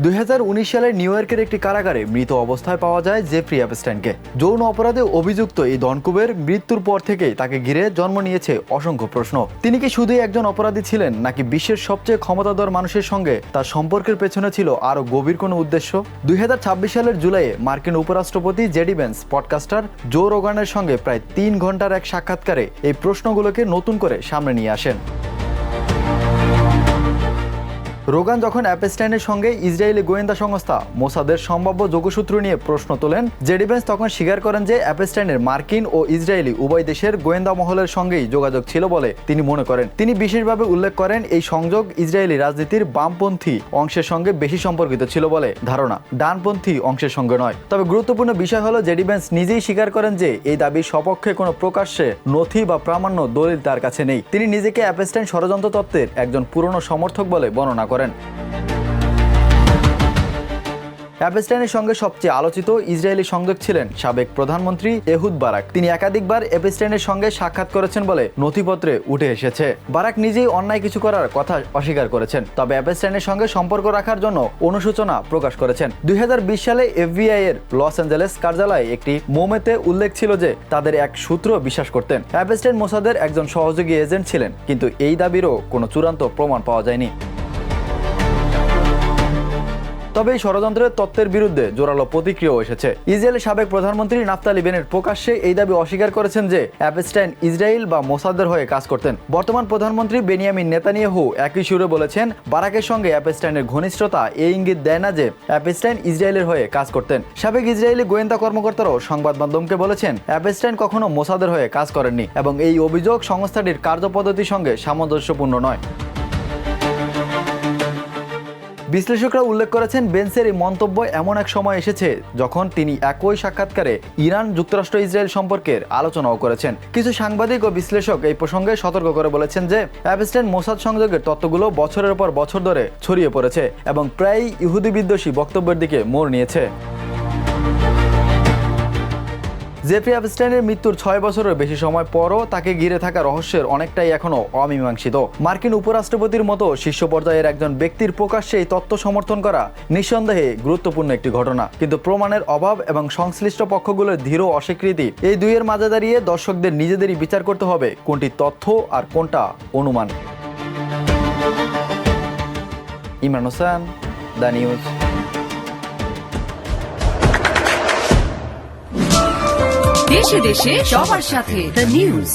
2019 সালে নিউ ইয়র্কের একটি কারাগারে মৃত অবস্থায় পাওয়া যায় জেফ্রি অ্যাপস্টাইনকে। যৌন অপরাধে অভিযুক্ত এই ধনকুবের মৃত্যুর পর থেকেই তাকে ঘিরে জন্ম নিয়েছে অসংখ্য প্রশ্ন। তিনি কি শুধুই একজন অপরাধী ছিলেন, নাকি বিশ্বের সবচেয়ে ক্ষমতাধর মানুষের সঙ্গে তার সম্পর্কের পেছনে ছিল আরও গভীর কোনো উদ্দেশ্য? 2026 সালের জুলাইয়ে মার্কিন উপরাষ্ট্রপতি জেডি ভেন্স পডকাস্টার জো রোগানের সঙ্গে প্রায় 3 ঘন্টার এক সাক্ষাৎকারে এই প্রশ্নগুলোকে নতুন করে সামনে নিয়ে আসেন। রোগান যখন অ্যাপস্টাইনের সঙ্গে ইসরায়েলি গোয়েন্দা সংস্থা মোসাদের সম্ভাব্য যোগসূত্র নিয়ে প্রশ্ন তোলেন, জেডি ভেন্স তখন স্বীকার করেন যে অ্যাপস্টাইনের মার্কিন ও ইসরায়েলি উভয় দেশের গোয়েন্দা মহলের সঙ্গেই যোগাযোগ ছিল বলে তিনি মনে করেন। তিনি বিশেষভাবে উল্লেখ করেন এই সংযোগ ইসরায়েলি রাজনীতির বামপন্থী অংশের সঙ্গে বেশি সম্পর্কিত ছিল বলে ধারণা, ডানপন্থী অংশের সঙ্গে নয়। তবে গুরুত্বপূর্ণ বিষয় হলো জেডি ভেন্স নিজেই স্বীকার করেন যে এই দাবির সপক্ষে কোনো প্রকাশ্যে নথি বা প্রামাণ্য দলিল তার কাছে নেই। তিনি নিজেকে অ্যাপস্টাইন ষড়যন্ত্র তত্ত্বের একজন পুরনো সমর্থক বলে বর্ণনা করেন। অ্যাপস্টাইনের সঙ্গে সবচেয়ে আলোচিত ইসরায়েলি সংযোগ ছিলেন সাবেক প্রধানমন্ত্রী এহুদ বারাক। তিনি একাধিকবার অ্যাপস্টাইনের সঙ্গে সাক্ষাৎ করেছেন বলে নথিপত্রে উঠে এসেছে। বারাক নিজেই অন্যায় কিছু করার কথা অস্বীকার করেছেন, তবে অ্যাপস্টাইনের সঙ্গে সম্পর্ক রাখার জন্য অনুশোচনা প্রকাশ করেছেন। 2020 সালে এফবিআই এর লস অ্যাঞ্জেলেস কার্যালয়ে একটি মোমেতে উল্লেখ ছিল যে তাদের এক সূত্র বিশ্বাস করতেন অ্যাপস্টাইন মোসাদের একজন সহযোগী এজেন্ট ছিলেন, কিন্তু এই দাবিরও কোনো চূড়ান্ত প্রমাণ পাওয়া যায়নি। তবে এই ষড়যন্ত্রের তত্ত্বের বিরুদ্ধে জোরালো প্রতিক্রিয়াও এসেছে। ইসরায়েলের সাবেক প্রধানমন্ত্রী নাফতালি বেনেট প্রকাশ্যে এই দাবি অস্বীকার করেছেন যে অ্যাপস্টাইন ইসরায়েল বা মোসাদের হয়ে কাজ করতেন। বর্তমান প্রধানমন্ত্রী বেনিয়ামিন নেতানিয়াহু একই সুরে বলেছেন, বারাকের সঙ্গে অ্যাপস্টাইনের ঘনিষ্ঠতা এই ইঙ্গিত দেয় না যে অ্যাপস্টাইন ইসরায়েলের হয়ে কাজ করতেন। সাবেক ইসরায়েলি গোয়েন্দা কর্মকর্তারাও সংবাদ মাধ্যমকে বলেছেন অ্যাপস্টাইন কখনো মোসাদের হয়ে কাজ করেননি এবং এই অভিযোগ সংস্থাটির কার্যপদ্ধতির সঙ্গে সামঞ্জস্যপূর্ণ নয়। বিশ্লেষকরা উল্লেখ করেছেন বেন্সের এই মন্তব্য এমন এক সময় এসেছে যখন তিনি একই সাক্ষাৎকারে ইরান যুক্তরাষ্ট্র ইসরায়েল সম্পর্কের আলোচনাও করেছেন। কিছু সাংবাদিক ও বিশ্লেষক এই প্রসঙ্গে সতর্ক করে বলেছেন যে অ্যাপস্টাইন মোসাদ সংযোগের তত্ত্বগুলো বছরের পর বছর ধরে ছড়িয়ে পড়েছে এবং প্রায়ই ইহুদি বিদ্বেষী বক্তব্যের দিকে মোড় নিয়েছে। জেফ্রি অ্যাপস্টাইনের মৃত্যুর 6 বছরের বেশি সময় পরও তাকে ঘিরে থাকা রহস্যের অনেকটাই এখনো অমীমাংসিত। মার্কিন উপরাষ্ট্রপতির মতো শীর্ষ পর্যায়ের একজন ব্যক্তির প্রকাশ্যে এই তত্ত্ব সমর্থন করা নিঃসন্দেহে গুরুত্বপূর্ণ একটি ঘটনা, কিন্তু প্রমাণের অভাব এবং সংশ্লিষ্ট পক্ষগুলোর দৃঢ় অস্বীকৃতি এই দুইয়ের মাঝে দাঁড়িয়ে দর্শকদের নিজেদেরই বিচার করতে হবে কোনটি তথ্য আর কোনটা অনুমান। Imran Hossain, the news. দেশে দেশে সবার সাথে দ্য নিউজ।